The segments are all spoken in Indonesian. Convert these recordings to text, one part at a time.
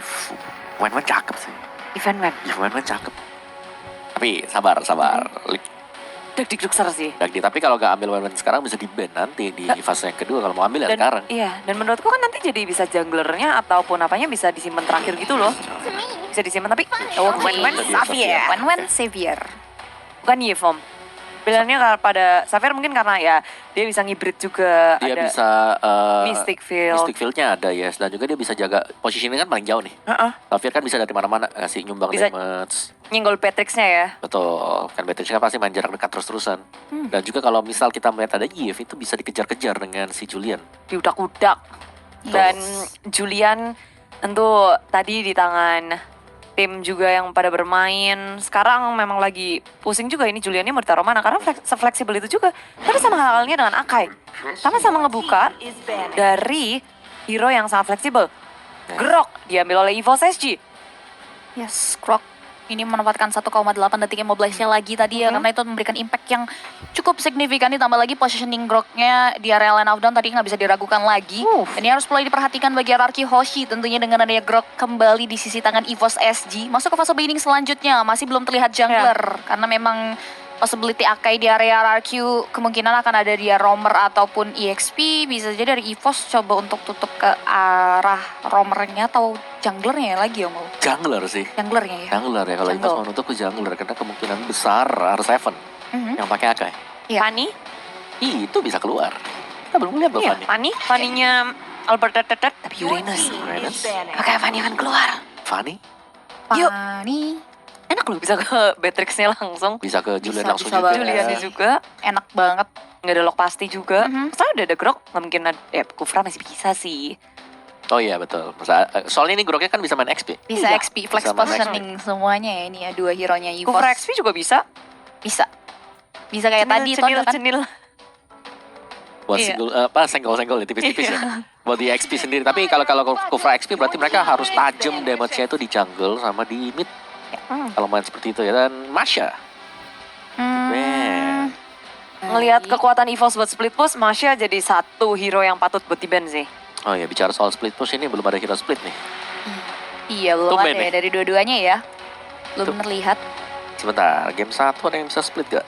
If Wen cakep sih. Event Wen. Ya Wen cakep. Tapi sabar. Deg-deg ser sih. Tapi kalau nggak ambil Wen sekarang bisa di-ban nanti di fase yang kedua kalau mau ambil ya sekarang. Iya, dan menurutku kan nanti jadi bisa junglernya ataupun apanya bisa disimpan terakhir gitu loh. Bisa disimpan tapi Wen Xavier. Wen Xavier. Bukan Yifom. Pilihannya pada Xavier mungkin karena ya dia bisa ngibrit juga. Dia ada bisa Mystic Field. Mystic Field-nya ada yes, dan juga dia bisa jaga posisinya kan paling jauh nih. Xavier kan bisa dari mana-mana ngasih nyumbang Bisa damage. nyenggol Patricksnya ya. Betul, kan Beatrix kan pasti main jarak dekat terus-terusan. Dan juga kalau misal kita melihat ada Yves itu bisa dikejar-kejar dengan si Julian. Diudak-udak. Dan Julian tentu tadi di tangan tim juga yang pada bermain. Sekarang memang lagi pusing juga ini Juliannya mau ditaruh mana. Karena se-fleksibel itu juga. Tapi sama halnya dengan Akai. Sama-sama ngebuka dari hero yang sangat fleksibel. Grok diambil oleh EVOS SG. Yes, Grok ini menempatkan 1,8 detik immobilize-nya lagi tadi ya, karena itu memberikan impact yang cukup signifikan, ditambah lagi positioning Groknya di area line of down tadi nggak bisa diragukan lagi. Ini harus mulai diperhatikan bagi RRQ Hoshi tentunya dengan adanya Grok kembali di sisi tangan EVOS SG. Masuk ke fase beginning selanjutnya, masih belum terlihat jungler, karena memang possibility Akai di area RRQ kemungkinan akan ada dia Roamer ataupun EXP. Bisa jadi dari EVOS coba untuk tutup ke arah Roamernya atau junglernya ya lagi Om. Jungler sih. Junglernya ya. Jungler ya, kalau EVOS mau nutup ke jungler karena kemungkinan besar R7 yang pakai Akai. Iya. Fanny. Itu bisa keluar. Kita belum lihat loh Iya, Fanny. Fanny-nya Albert Tetet. Tapi Uranus. Oke, Fanny akan keluar. Fanny Yuk. Fanny. Enak loh bisa ke Beatrixnya langsung. bisa ke Julian Bisa, langsung bisa juga. banget. Juliannya juga. Enak banget. Nggak ada lock pasti juga. Mhm. Soalnya udah ada Grok. Nggak mungkin ada. Ya, Kufra masih bisa sih. Oh iya betul. Soalnya ini Groknya kan bisa main XP. Bisa Iya. XP, flex Bisa main positioning semuanya ya ini ya, dua hero-nya EVOS. Kufra XP juga bisa. Bisa. Bisa kayak tadi itu ada kan. Cenil. Buat Iya. senggol-senggol ya, tipis-tipis ya. Buat di XP sendiri. Tapi kalau Kufra XP berarti mereka harus tajam damage-nya itu di jungle sama di mid. Kalau main seperti itu ya. Dan Masha. Man. Ngelihat kekuatan EVOS buat split push, Masha jadi satu hero yang patut buat di-ban sih. Oh ya, bicara soal split push ini belum ada hero split nih. Iya belum Tumben ada ya nih. dari dua-duanya ya. Belum terlihat. Sebentar, game 1 ada yang bisa split gak?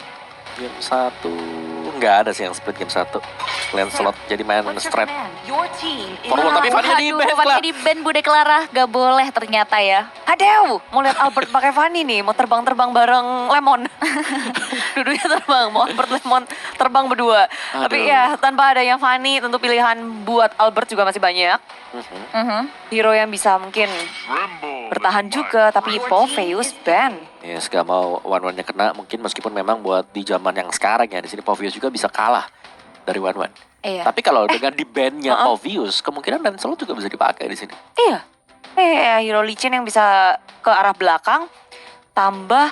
Game 1 nggak ada sih yang split game 1. Lancelot jadi main straight. Forward tapi Fanny di ban Fanny di ban Bude Clara. Gak boleh ternyata ya. Aduh, mau lihat Albert pakai Fanny nih, mau terbang-terbang bareng Lemon. Dudunya terbang, mau Albert Lemon terbang berdua. Tapi ya tanpa adanya Fanny, tentu pilihan buat Albert juga masih banyak. Hero yang bisa mungkin bertahan juga, tapi Popheus ban. Yes, gak mau one-one-nya kena mungkin meskipun memang buat di zaman yang sekarang ya di sini Pophius juga bisa kalah dari one-one. Iya. Tapi kalau dengan di ban-nya Pophius kemungkinan Lancelot juga bisa dipakai di sini. Iya, hero licin yang bisa ke arah belakang, tambah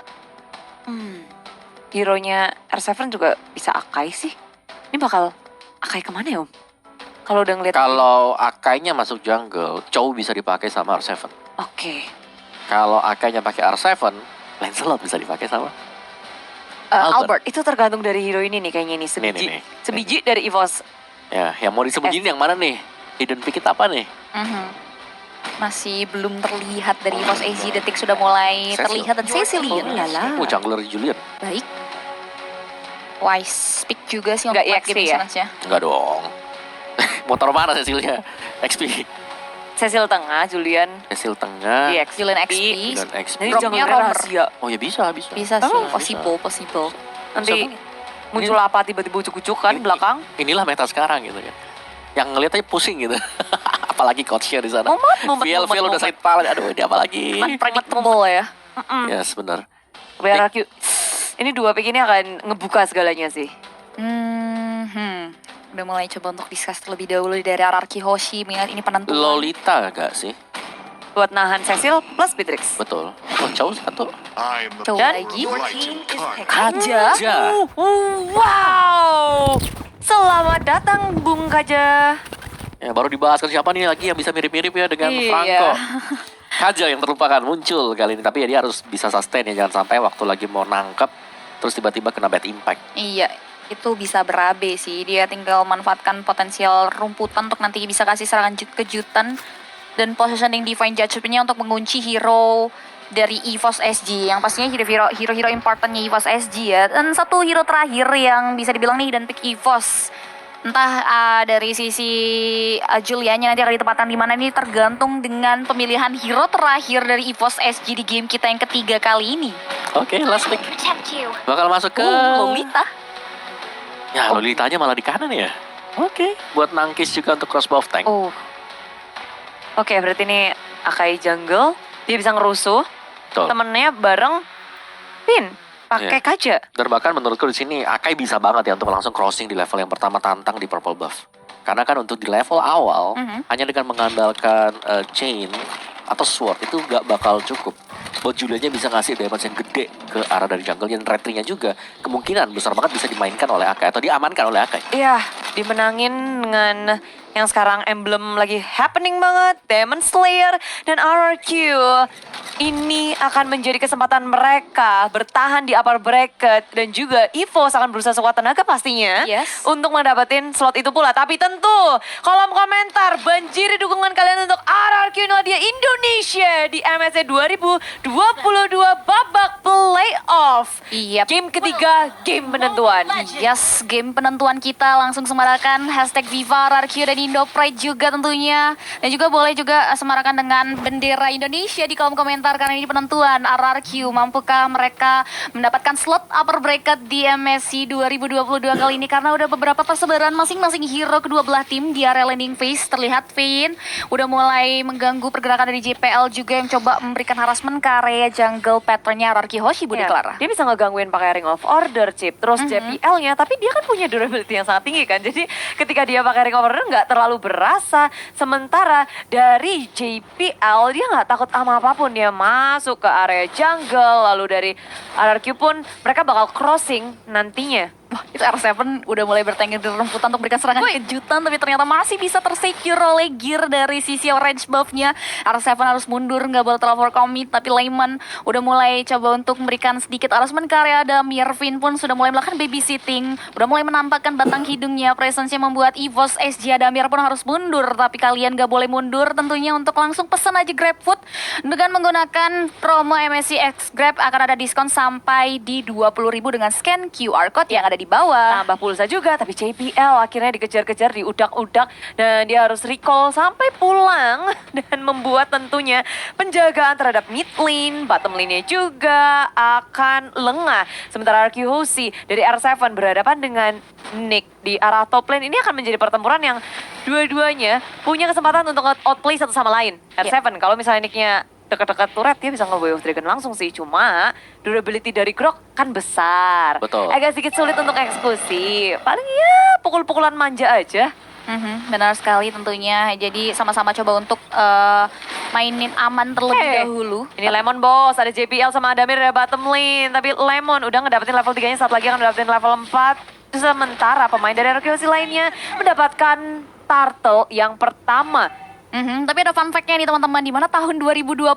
hero-nya R7 juga bisa Akai sih. Ini bakal Akai kemana ya Om? Kalau udah ngeliat Kalau Akainya masuk jungle, Chow bisa dipakai sama R7. Oke. Kalau Akainya pakai R7, Lancelot bisa dipakai sama Albert, itu tergantung dari hero ini nih kayaknya nih, sebiji. Nih. Sebiji dari EVOS. Ya, yang mau disembunyiin yang mana nih? Hidden pick apa nih? Masih belum terlihat dari EVOS AZ. Detik sudah mulai Cecil. terlihat dan Cecilian. Oh, jungler Julian. Baik. Wise pick juga sih Nggak untuk late EXP game ya? challenge-nya. Enggak dong. Motor mana Cecilnya? XP. Cecil tengah, Julian Cecil tengah. DX. Julian XP. Dan XP. Ini Dropnya jungler Roamer. rahasia. Oh ya bisa. Bisa sih, possible. Nanti muncul apa tiba-tiba ucuk-ucuk kan Ini- belakang. Inilah meta sekarang gitu kan. Yang ngeliat aja pusing gitu. Apalagi coachnya di sana. Momen. Viel udah sakit kepala. Aduh ini apa lagi? Unpredictable ya. Yes benar. BRQ. Ini dua pick ini akan ngebuka segalanya sih. Udah mulai coba untuk discuss terlebih dahulu dari RRQ Hoshi. Mengingat ini penentuan. Lolita gak sih? Buat nahan Cecil plus Beatrix. Betul. Oh Chow satu. Coba Dan lagi. Kaja. Kaja. Wow. Selamat datang Bung Kaja. Ya baru dibahas kan siapa nih lagi yang bisa mirip-mirip ya dengan Iya. Franco. Kaja yang terlupakan muncul kali ini. Tapi ya dia harus bisa sustain ya. Jangan sampai waktu lagi mau nangkep terus tiba-tiba kena bad impact. Iya, itu bisa berabe sih. Dia tinggal manfaatkan potensial rumputan untuk nanti bisa kasih serangan kejutan dan positioning Divine Judgment-nya untuk mengunci hero dari EVOS SG yang pastinya hero-hero importantnya EVOS SG ya. Dan satu hero terakhir yang bisa dibilang nih dan pick EVOS, entah dari sisi Julianya nanti akan ditempatkan di mana, ini tergantung dengan pemilihan hero terakhir dari EVOS SG di game kita yang ketiga kali ini. Oke, last pick. Bakal masuk ke Lolita. Ya, Lolitanya malah di kanan ya. Oke, buat nangkis juga untuk crossbow of tank. Oke, berarti ini Akai jungle, dia bisa ngerusuh. Betul. Temennya bareng Pin pakai kaca. Dan bahkan menurutku di sini Akai bisa banget ya untuk langsung crossing di level yang pertama tantang di purple buff. Karena kan untuk di level awal hanya dengan mengandalkan chain atau sword itu gak bakal cukup. Buat Julianya bisa ngasih damage yang gede ke arah dari jungle, dan retry-nya juga kemungkinan besar banget bisa dimainkan oleh Akai atau diamankan oleh Akai. Iya, dimenangin dengan yang sekarang emblem lagi happening banget, Demon Slayer dan RRQ. Ini akan menjadi kesempatan mereka bertahan di upper bracket, dan juga EVOS akan berusaha sekuat tenaga pastinya untuk mendapatkan slot itu pula. Tapi tentu kolom komentar banjiri dukungan kalian untuk RRQ Nodia Indonesia di MSC 2022 babak playoff. Game ketiga, game penentuan. Yes, game penentuan kita langsung semarakan hashtag Viva RRQ dan Indo Pride juga tentunya. Dan juga boleh juga semarakan dengan bendera Indonesia di kolom komentar, karena ini penentuan RRQ. Mampukah mereka mendapatkan slot upper bracket di MSC 2022 kali ini? Karena udah beberapa persebaran masing-masing hero kedua belah tim di area landing phase. Terlihat Vayne udah mulai mengganggu pergerakan dari JPL juga yang coba memberikan harassment ke area jungle patternnya RRQ Hoshi, Budi Clara. Dia bisa ngegangguin pakai Ring of Order, Chip. Terus JPL-nya, tapi dia kan punya durability yang sangat tinggi kan. Jadi ketika dia pakai Ring of Order nggak terlalu berasa. Sementara dari JPL dia nggak takut sama apapun, dia masuk ke area jungle. Lalu dari RRQ pun mereka bakal crossing nantinya. Wah, itu R7 udah mulai bertengger di rumputan untuk memberikan serangan kejutan, tapi ternyata masih bisa tersecure oleh gear dari sisi orange buff-nya. R7 harus mundur, nggak boleh terlalu commit, tapi Layman udah mulai coba untuk memberikan sedikit harassment ke area Adam. Mirvin pun sudah mulai melakukan babysitting, udah mulai menampakkan batang hidungnya. Presence-nya membuat EVOS SG Adamir pun harus mundur, tapi kalian nggak boleh mundur tentunya untuk langsung pesan aja GrabFood. Dengan menggunakan promo MSC X Grab akan ada diskon sampai di 20.000 dengan scan QR Code yang ada di bawah. Tambah pulsa juga, tapi JPL akhirnya dikejar-kejar, diudak-udak, dan dia harus recall sampai pulang dan membuat tentunya penjagaan terhadap mid lane, bottom lane-nya juga akan lengah. Sementara RQ Hoshi dari R7 berhadapan dengan Nick di arah top lane. Ini akan menjadi pertempuran yang dua-duanya punya kesempatan untuk outplay satu sama lain. R7 kalau misalnya Nick-nya dekat-dekat turret, dia bisa nge-Way of Dragon langsung sih. Cuma durability dari Grok kan besar. Betul. Agak sedikit sulit untuk eksekusi. Paling ya pukul-pukulan manja aja. Benar sekali tentunya. Jadi sama-sama coba untuk mainin aman terlebih dahulu. Ini Lemon Boss, ada JPL sama Adamir dari bottom lane. Tapi Lemon udah ngedapetin level 3-nya, saat lagi akan ngedapetin level 4. Sementara pemain dari RQC lainnya mendapatkan turtle yang pertama. Tapi ada fun fact-nya nih teman-teman, di mana tahun 2020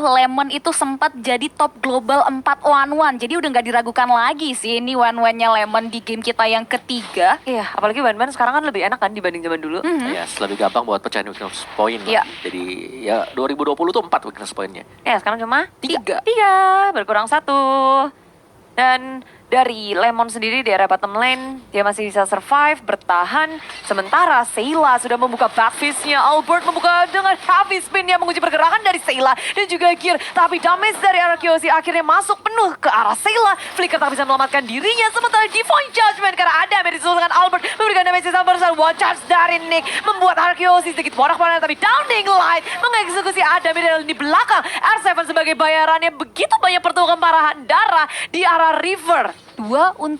Lemon itu sempat jadi top global 4-1-1. Jadi udah nggak diragukan lagi sih ini one-one-nya Lemon di game kita yang ketiga. Iya, apalagi one-one sekarang kan lebih enak kan dibanding zaman dulu. Yes, lebih gampang buat pecahin weakness point. Jadi ya 2020 tuh 4 weakness point-nya. Ya, sekarang cuma 3. 3, berkurang 1. Dan dari Lemon sendiri di area bottom lane, dia masih bisa survive, bertahan. Sementara Sayla sudah membuka backfist-nya. Albert membuka dengan heavy spin, yang menguji pergerakan dari Sayla dan juga gear. Tapi damage dari RQC akhirnya masuk penuh ke arah Sayla. Flicker tak bisa menyelamatkan dirinya. Sementara Divine Judgment karena ada yang disusulkan Albert memberikan damage yang besar. One charge dari Nick membuat RQC sedikit porak-porak, tapi Downing Light mengeksekusi Adam di belakang. R7 sebagai bayarannya begitu banyak pertukaran parahan darah di arah river. 2-1.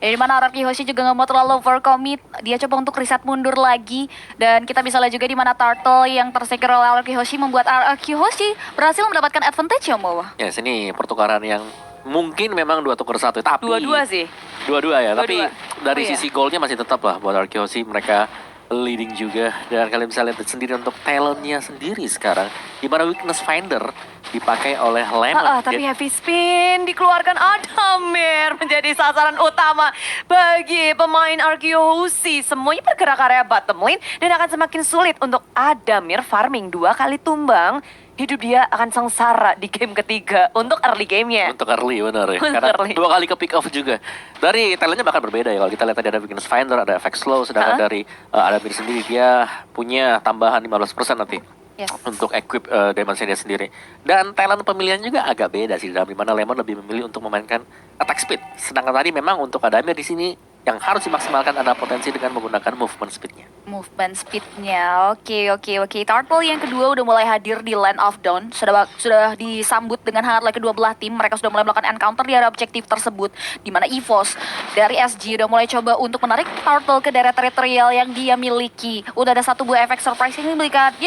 Dari mana RRQ Hoshi juga nggak mau terlalu overcommit, dia coba untuk reset mundur lagi. Dan kita bisa lihat juga di mana Turtle yang tersecure oleh RRQ Hoshi membuat RRQ Hoshi berhasil mendapatkan advantage ya Mawa. Ya, sini pertukaran yang mungkin memang 2-1, tapi Dua-dua sih. Dua-dua ya, tapi Dua-dua. dari sisi goalnya masih tetap lah buat RRQ Hoshi, mereka leading juga. Dan kalian bisa lihat sendiri untuk talentnya sendiri sekarang, di mana weakness finder dipakai oleh Lemon. Tapi heavy spin dikeluarkan Adamir menjadi sasaran utama bagi pemain Arkeosi. Semuanya bergerak area bottom lane dan akan semakin sulit untuk Adamir farming 2 kali tumbang. Hidup dia akan sengsara di game ketiga untuk early gamenya. Untuk early, benar ya. Untuk Karena early. 2 kali ke pick off juga. Dari talentnya bahkan berbeda ya. Kalau kita lihat tadi ada Beginner's Finder, ada Effect Slow. Sedangkan dari Adamir sendiri dia punya tambahan 15% nanti. Yes. Untuk equip Dimension dia sendiri. Dan talent pemilihan juga agak beda sih. Dalam dimana Lemon lebih memilih untuk memainkan attack speed. Sedangkan tadi memang untuk Adamir di sini yang harus dimaksimalkan ada potensi dengan menggunakan movement speednya. Movement speednya, oke. Turtle yang kedua udah mulai hadir di Land of Dawn. Sudah disambut dengan hangat oleh kedua belah tim. Mereka sudah mulai melakukan encounter di area objektif tersebut, di mana EVOS dari SG udah mulai coba untuk menarik Turtle ke daerah teritorial yang dia miliki. Udah ada satu buah efek surprise yang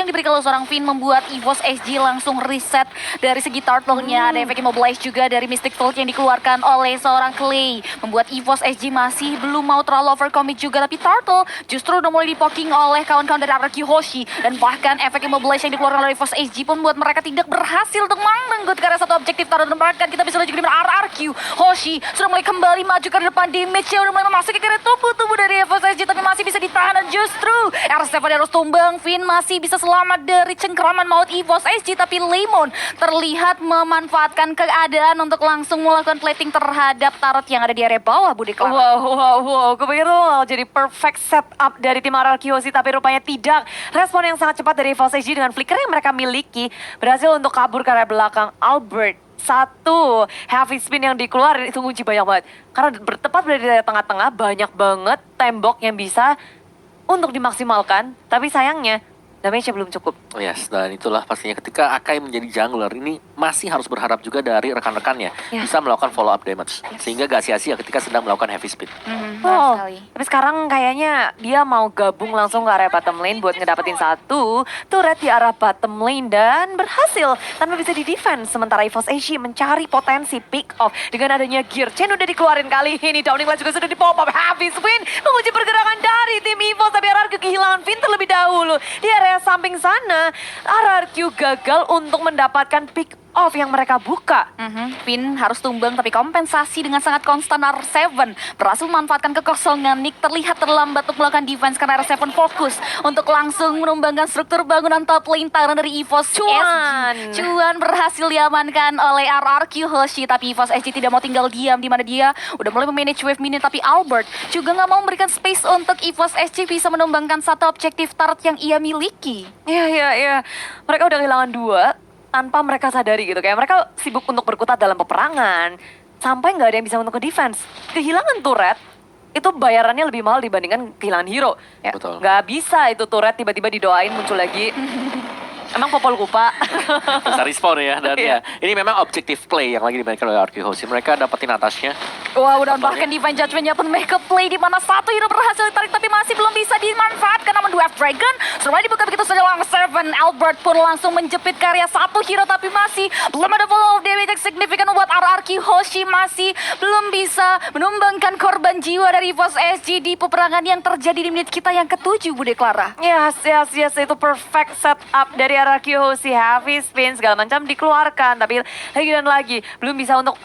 diberikan oleh seorang Finn, membuat EVOS SG langsung reset dari segi Turtle-nya. Ada efek immobilize juga dari Mystic Fold yang dikeluarkan oleh seorang Clay, membuat EVOS SG masih belum mau terlalu overcommit juga. Tapi Turtle justru udah mulai dipoking oleh kawan-kawan dari RRQ Hoshi, dan bahkan efek immobilize yang dikeluarkan oleh EVOS SG pun membuat mereka tidak berhasil untuk menenggut ke arah satu objektif Turtle. Dan bahkan kita bisa lihat juga di RRQ Hoshi sudah mulai kembali maju ke depan. Damage-nya udah mulai memasuki ke arah tubuh dari EVOS SG, tapi masih bisa ditahan. Dan justru R7 harus tumbang. Finn masih bisa selamat dari cengkeraman maut EVOS SG, tapi Lemon terlihat memanfaatkan keadaan untuk langsung melakukan plating terhadap turret yang ada di area bawah, Budi Clara. Wow, kebetulan jadi perfect setup dari tim RRQ, tapi rupanya tidak. Respon yang sangat cepat dari EVOS SG dengan flicker yang mereka miliki berhasil untuk kabur ke area belakang Albert. Satu heavy spin yang dikeluarin itu kunci banyak banget. Karena bertepat berada di tengah-tengah, banyak banget tembok yang bisa untuk dimaksimalkan. Tapi sayangnya damage-nya belum cukup. Yes, dan itulah pastinya ketika Akai menjadi jungler ini masih harus berharap juga dari rekan-rekannya bisa melakukan follow up damage. Sehingga gak sia-sia ketika sedang melakukan heavy speed. Oh, tapi sekarang kayaknya dia mau gabung langsung ke area bottom lane buat ngedapetin satu turret di arah bottom lane dan berhasil tanpa bisa di-defense. Sementara EVOS SG mencari potensi pick off dengan adanya gear chain udah dikeluarin kali ini. Downing Light juga sudah di-pop up. Heavy spin menguji pergerakan dari tim EVOS, tapi RRQ kehilangan Finn terlebih dahulu. Di area samping sana, RRQ gagal untuk mendapatkan pick off yang mereka buka. Finn harus tumbang, tapi kompensasi dengan sangat konstan. R7 berhasil memanfaatkan kekosongan. Nick terlihat terlambat untuk melakukan defense karena R7 fokus untuk langsung menumbangkan struktur bangunan top lane taran dari EVOS SG. Cuan berhasil diamankan oleh RRQ Hoshi, tapi EVOS SG tidak mau tinggal diam, di mana dia udah mulai memanage wave minion. Tapi Albert juga nggak mau memberikan space untuk EVOS SG bisa menumbangkan satu objektif turret yang ia miliki. Iya. Mereka udah kehilangan 2 tanpa mereka sadari gitu. Kayak mereka sibuk untuk berkutat dalam peperangan sampai nggak ada yang bisa untuk ke-defense. Kehilangan turret itu bayarannya lebih mahal dibandingkan kehilangan hero. Ya, Betul. nggak bisa itu turret tiba-tiba didoain muncul lagi. Emang Popol Kupa. Bisa respon ya. Dan Iya. ini memang objektif play yang lagi dimainkan oleh RRQ Hoshi. Mereka dapetin atasnya. Wow, dan bahkan Divine Judgment-nya pun make a play di mana satu hero berhasil ditarik tapi masih belum bisa dimanfaatkan. Namun Dwarf Dragon sudah dibuka begitu saja oleh Seven. Albert pun langsung menjepit karya satu hero, tapi masih belum ada follow damage yang signifikan membuat RRQ Hoshi masih belum bisa menumbangkan korban jiwa dari EVOS SG di peperangan yang terjadi di menit kita yang ke-7, Bude Clara. Yes, itu perfect setup dari RRQ Hoshi. Heavy spin segala macam dikeluarkan, tapi lagi dan lagi belum bisa untuk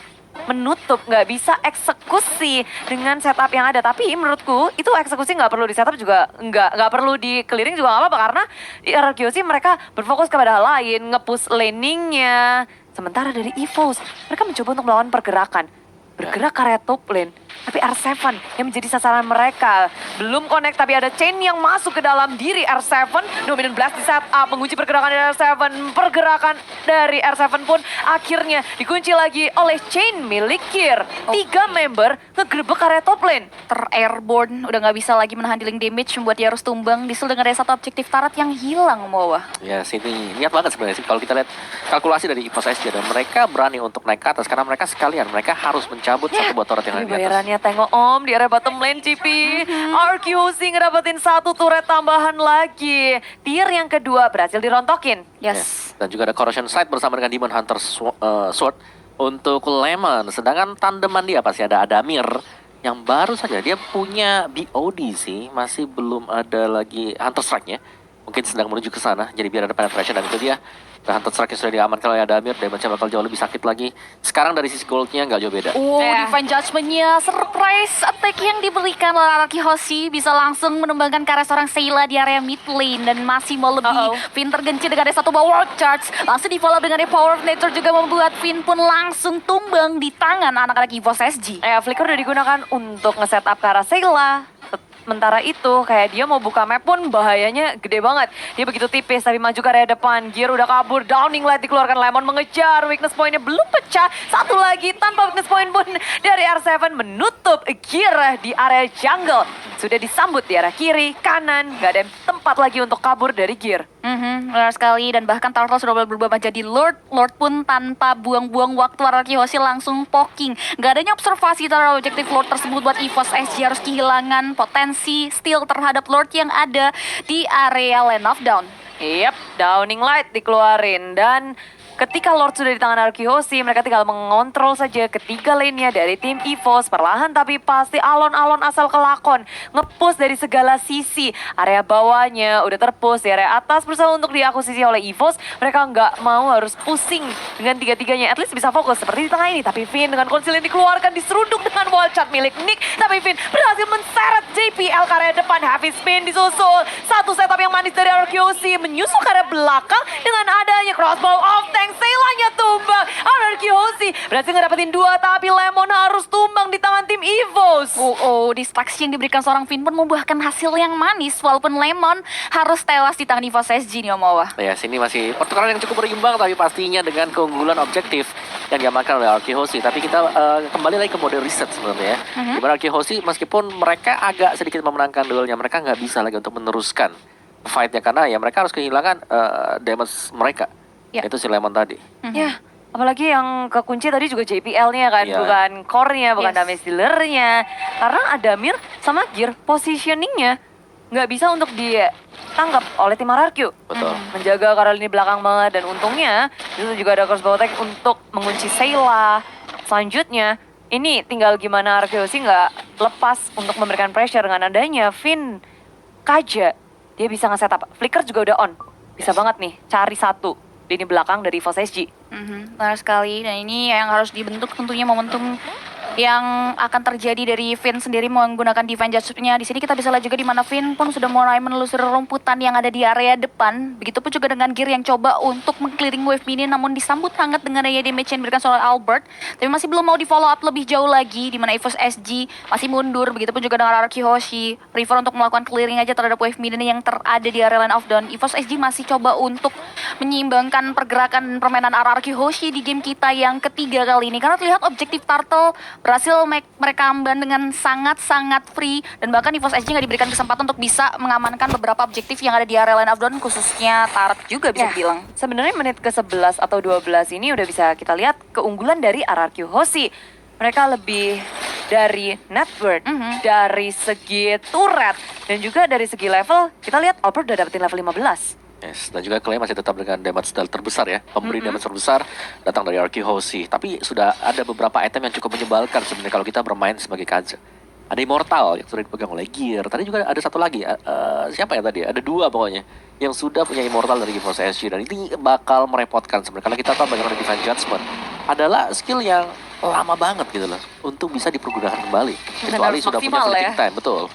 menutup, nggak bisa eksekusi dengan setup yang ada. Tapi menurutku itu eksekusi nggak perlu di setup juga, nggak perlu di clearing juga nggak apa-apa, karena di RRQ sih mereka berfokus kepada hal lain, nge-push laningnya. Sementara dari EVOS mereka mencoba untuk melawan pergerakan, bergerak ke area top lane. Tapi R7 yang menjadi sasaran mereka belum connect, tapi ada chain yang masuk ke dalam diri R7. Dominant Blast di setup, mengunci pergerakan dari R7. Pergerakan dari R7 pun akhirnya dikunci lagi oleh chain milik Gear. 3 member ngegerebek area top lane. Ter-airborne, udah nggak bisa lagi menahan dealing damage, membuat dia harus tumbang. Disul dengan ada satu objektif turret yang hilang, bawah. Ya sini niat banget sebenarnya sih kalau kita lihat kalkulasi dari EVOS SG, dan mereka berani untuk naik ke atas karena mereka sekalian mereka harus mencabut satu buah turret yang ada di atas. Bayarannya tengok Om di area bottom lane GP. RQ Hoshi ngedapetin satu turret tambahan lagi. Tier yang kedua berhasil dirontokin. Yes. Dan juga ada Corrosion Sight bersama dengan Demon Hunter Sword untuk Lemon. Sedangkan tandeman dia pasti ada Adamir yang baru saja dia punya BOD sih, masih belum ada lagi Hunter Strike-nya. Mungkin sedang menuju ke sana, jadi biar ada penetration, dan itu dia Dan Hunter Strike sudah diamankan oleh Adamir, damage-nya bakal jauh lebih sakit lagi. Sekarang dari sisi goldnya nggak jauh beda. Divine Judgment-nya surprise attack yang diberikan oleh Araki Hoshi bisa langsung menembangkan karya seorang Sayla di area mid lane dan masih mau lebih. Finn tergenci dengan ada satu power charge, langsung di follow dengan Power of Nature juga membuat Finn pun langsung tumbang di tangan anak-anak EVOS SG. Flicker udah digunakan untuk nge-setup ke arah Sayla. Sementara itu kayak dia mau buka map pun bahayanya gede banget. Dia begitu tipis tapi maju ke area depan. Gear udah kabur, Downing Light dikeluarkan, Lemon mengejar. Weakness point-nya belum pecah. Satu lagi tanpa weakness point pun dari R7 menutup Gear di area jungle. Sudah disambut di arah kiri, kanan. Gak ada tempat lagi untuk kabur dari Gear. Benar sekali, dan bahkan Turtle sudah berubah menjadi Lord. Lord pun tanpa buang-buang waktu Araki Hoshi langsung poking. Gak adanya observasi terhadap objektif Lord tersebut buat EVOS SG harus kehilangan potensi steal terhadap Lord yang ada di area Land of Dawn. Downing Light dikeluarin dan ketika Lord sudah di tangan Araki Hoshi, mereka tinggal mengontrol saja ketiga lane-nya dari tim EVOS. Perlahan tapi pasti alon-alon asal kelakon. Nge-push dari segala sisi. Area bawahnya udah terpush, di area atas berusaha untuk diakuisisi oleh EVOS. Mereka nggak mau harus pusing dengan tiga-tiganya. At least bisa fokus seperti di tengah ini. Tapi Finn dengan konsil yang dikeluarkan diseruduk dengan wall shot milik Nick. Tapi Finn berhasil menseret JPL ke area depan. Heavy spin disusul. Satu setup yang manis dari Araki Hoshi menyusul ke area belakang dengan adanya crossbow of tank. Sailanya tumbang. Araki Hoshi berhasil ngedapetin 2 tapi Lemon harus tumbang di tangan tim EVOS. Distraksi yang diberikan seorang Finn pun membuahkan hasil yang manis walaupun Lemon harus tewas di tangan EVOS SG nih Omawa. Ya, sini masih pertukaran yang cukup berimbang tapi pastinya dengan keunggulan objektif yang diamankan oleh Araki Hoshi. Tapi kita kembali lagi ke mode reset sebenarnya ya. Dimana Araki Hoshi meskipun mereka agak sedikit memenangkan duelnya, mereka nggak bisa lagi untuk meneruskan fight-nya karena ya mereka harus kehilangan damage mereka. Itu si Lemon tadi. Ya, apalagi yang kekunci tadi juga JPL-nya kan, bukan core-nya, bukan damage dealer-nya. Karena Adamir sama Gear positioning-nya nggak bisa untuk ditangkap oleh tim RRQ. Betul. Menjaga karena lini belakang banget, dan untungnya itu juga ada crossbow attack untuk mengunci Sayla. Selanjutnya, ini tinggal gimana RRQ sih nggak lepas untuk memberikan pressure dengan adanya Finn Kaja. Dia bisa nge-setup, Flicker juga udah on. Bisa banget nih, cari satu lini belakang dari EVOS SG. Benar sekali, dan ini yang harus dibentuk tentunya momentum yang akan terjadi dari Finn sendiri menggunakan Divine Judgment-nya. Di sini kita bisa lihat juga di mana Finn pun sudah mulai menelusuri rumputan yang ada di area depan. Begitupun juga dengan Gear yang coba untuk meng-clearing wave mini namun disambut hangat dengan daya damage yang diberikan oleh Albert. Tapi masih belum mau di follow up lebih jauh lagi di mana EVOS SG masih mundur. Begitupun juga dengan Araki Hoshi prefer untuk melakukan clearing aja terhadap wave mini yang terada di area Land of Dawn. EVOS SG masih coba untuk menyeimbangkan pergerakan permainan Araki Hoshi di game kita yang ketiga kali ini. Karena terlihat objektif Turtle berhasil mereka amban dengan sangat-sangat free, dan bahkan EVOS SG nggak diberikan kesempatan untuk bisa mengamankan beberapa objektif yang ada di area Land of Dawn, khususnya Turret juga bisa dibilang. Sebenarnya menit ke-11 atau 12 ini udah bisa kita lihat keunggulan dari RRQ Hoshi. Mereka lebih dari net worth, dari segi turret, dan juga dari segi level. Kita lihat Albert udah dapetin level 15. Yes, dan juga Clay masih tetap dengan damage terbesar ya. Pemberi damage terbesar datang dari Araki Hoshi. Tapi sudah ada beberapa item yang cukup menyebalkan sebenarnya kalau kita bermain sebagai Kaja. Ada Immortal yang sudah dipegang oleh Gear. Tadi juga ada satu lagi, siapa ya tadi? Ada 2 pokoknya yang sudah punya Immortal dari EVOS SG. Dan ini bakal merepotkan sebenarnya. Kalau kita tahu bagaimana Divine Judgment adalah skill yang lama banget gitu loh untuk bisa dipergunakan kembali. Kecuali sudah punya fleeting time, betul.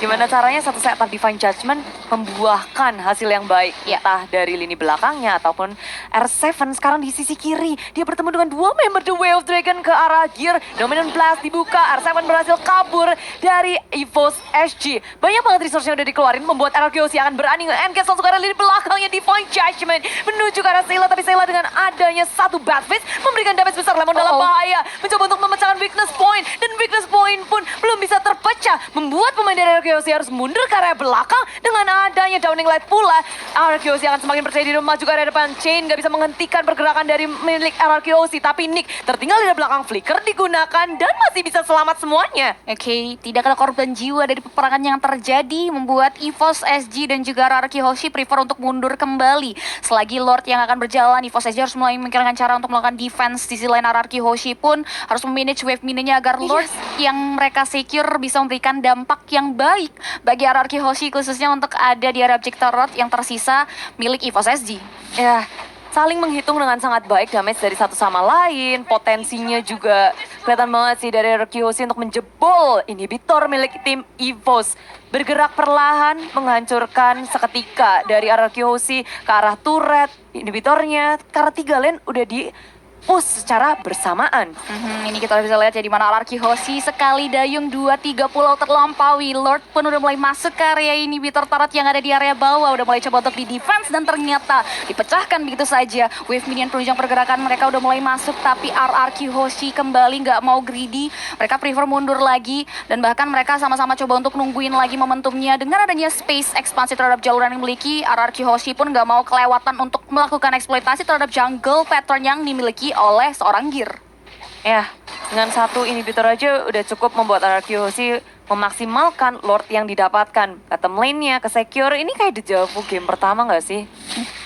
Gimana caranya satu setup Divine Judgment membuahkan hasil yang baik, entah dari lini belakangnya ataupun R7 sekarang di sisi kiri. Dia bertemu dengan 2 member The Way of Dragon ke arah Gear. Dominant Blast dibuka, R7 berhasil kabur dari EVOS SG. Banyak banget resource yang udah dikeluarin, membuat RRQ Hoshi akan berani nge-engage langsung ke arah lini belakangnya Divine Judgment menuju ke arah Sayla. Tapi Sayla dengan adanya satu bad face memberikan damage besar. Lemon dalam bahaya, mencoba untuk memecahkan weakness point, dan weakness point pun belum bisa terpecah, membuat pemain dari RRQ Hoshi harus mundur ke area belakang. Dengan adanya Downing Light pula, RRQ Hoshi akan semakin percaya diri maju ke area depan. Chain gak bisa menghentikan pergerakan dari milik RRQ Hoshi, tapi Nick tertinggal di belakang. Flicker digunakan dan masih bisa selamat semuanya. Oke, tidak ada korban jiwa dari peperangan yang terjadi, membuat EVOS SG dan juga Araki Hoshi prefer untuk mundur kembali. Selagi Lord yang akan berjalan, EVOS SG harus mulai memikirkan cara untuk melakukan defense. Di sisi lain Araki Hoshi pun harus memanage wave mininya agar Lord yang mereka secure bisa memberikan dampak yang baik bagi RRQ Hoshi, khususnya untuk ada di area objek turret yang tersisa milik EVOS SG. Ya, saling menghitung dengan sangat baik damage dari satu sama lain. Potensinya juga kelihatan banget sih dari RRQ Hoshi untuk menjebol inhibitor milik tim EVOS. Bergerak perlahan, menghancurkan seketika dari RRQ Hoshi ke arah turret, inhibitornya, karena 3 lane udah di push secara bersamaan. Ini kita bisa lihat ya di mana RRQ Hoshi sekali dayung 2-3 pulau terlampaui. Lord pun udah mulai masuk ke area inhibitor turret yang ada di area bawah. Udah mulai coba untuk di defense dan ternyata dipecahkan begitu saja. Wave minion penunjang pergerakan mereka udah mulai masuk, tapi RRQ Hoshi kembali nggak mau greedy. Mereka prefer mundur lagi dan bahkan mereka sama-sama coba untuk nungguin lagi momentumnya. Dengan adanya space ekspansi terhadap jalur yang dimiliki, RRQ Hoshi pun nggak mau kelewatan untuk melakukan eksploitasi terhadap jungle pattern yang dimiliki oleh seorang Gear. Ya, dengan satu inhibitor aja udah cukup membuat RRQ Hoshi memaksimalkan Lord yang didapatkan. Bottom lane-nya ke secure, ini kayak deja vu game pertama nggak sih?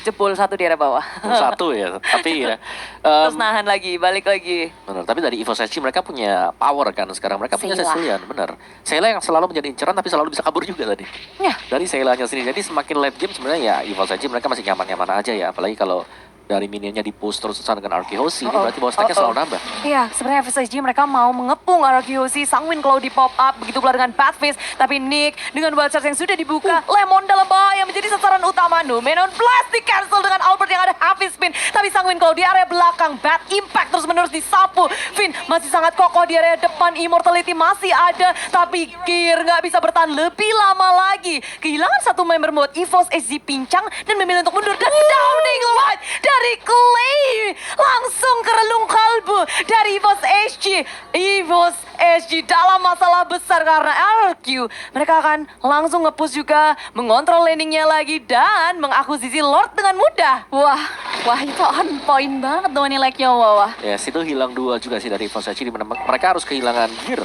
Jebol satu di area bawah. Satu ya, tapi ya. Terus nahan lagi, balik lagi. Benar, tapi dari EVOS SG mereka punya power kan sekarang. Mereka punya Sayla. Cecilian, benar. Sayla yang selalu menjadi inceran tapi selalu bisa kabur juga tadi. Ya. Dari Saylanya sendiri. Jadi semakin late game sebenarnya ya EVOS SG mereka masih nyaman-nyaman aja ya. Apalagi kalau dari minionnya di-push terus-terusan dengan RRQ Hoshi, ini berarti bahwa stacknya selalu nambah. Iya, sebenarnya FSG mereka mau mengepung RRQ Hoshi, Sangwin kalau di pop up, begitu pula dengan Batface, tapi Nick dengan wild charge yang sudah dibuka, Lemon dalam bahaya menjadi sasaran utama. Numenon Blast di cancel dengan Albert yang ada heavy spin, tapi Sangwin kalau di area belakang, Bad Impact terus menerus disapu. Finn masih sangat kokoh di area depan, Immortality masih ada, tapi Gear nggak bisa bertahan lebih lama lagi. Kehilangan satu member mode, EVOS SG pincang dan memilih untuk mundur dan downing light dari Clay langsung ke relung kalbu dari EVOS SG. EVOS SG dalam masalah besar karena RRQ. Mereka akan langsung nge-push juga, mengontrol landingnya lagi dan mengakuisisi Lord dengan mudah. Wah itu on point banget dong ini like-nya wah. Ya, situ hilang 2 juga sih dari EVOS SG, di mana mereka harus kehilangan gear.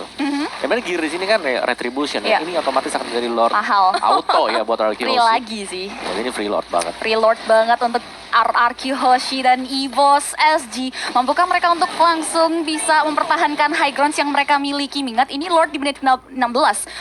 Emang gear di sini kan ya, retribution ya. Iya. Ini otomatis akan menjadi Lord Mahal. auto ya buat RRQ Free Hoshi. lagi sih. Ya, ini free Lord banget. Free Lord banget untuk RRQ Hoshi dan EVOS SG. Mampukah mereka untuk langsung bisa mempertahankan high grounds yang mereka miliki? Mengingat ini Lord di menit 16.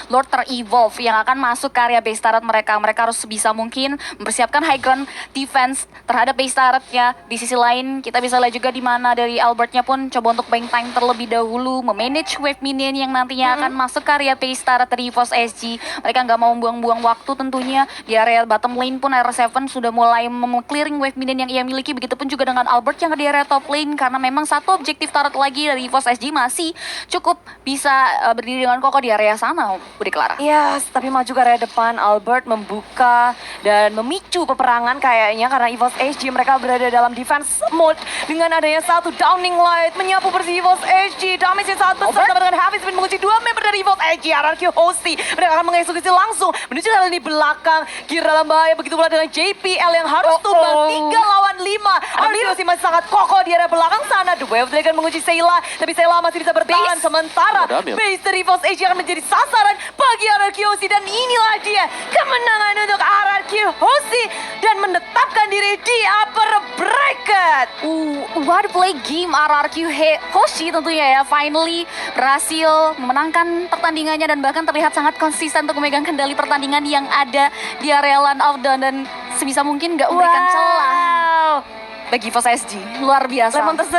Lord ter-evolve yang akan masuk ke area base turret mereka. Mereka harus sebisa mungkin mempersiapkan high ground defense terhadap base turretnya. Di sisi lain kita bisa lihat juga di mana dari Albertnya pun coba untuk buying time terlebih dahulu, memanage wave minion yang nantinya akan masuk ke area base turret dari EVOS SG. Mereka nggak mau buang-buang waktu tentunya. Di area bottom lane pun R7 sudah mulai clearing wave minion yang ia miliki, begitupun juga dengan Albert yang di area top lane, karena memang satu objektif turret lagi dari EVOS SG masih cukup bisa berdiri dengan kokoh di area sana, Budi Clara. Yes, tapi maju ke area depan, Albert membuka dan memicu peperangan kayaknya karena EVOS SG mereka berada dalam defense mode dengan adanya satu downing light menyapu bersih EVOS SG. Damage yang sangat besar dengan heavy spin mengunci 2 member dari EVOS SG, RRQ Hoshi. Mereka akan mengeksekusi langsung menuju ke lini belakang. Gear dalam bahaya, begitu pula dengan JPL yang harus tumbang 3 lawan 5. RRQ Hoshi masih sangat kokoh di area belakang sana. The Wave Dragon mengunci Sayla, tapi Sayla masih bisa bertahan. Sementara base dari EVOS SG akan menjadi sasaran bagi RRQ Hoshi, dan inilah dia kemenangan untuk RRQ Hoshi dan menetapkan diri di upper bracket. Wordplay game RRQ Hoshi tentunya ya, finally berhasil memenangkan pertandingannya dan bahkan terlihat sangat konsisten untuk memegang kendali pertandingan yang ada di area Land of Dawn dan sebisa mungkin nggak memberikan celah bagi EVOS SG. Luar biasa. Lemon tersenyum.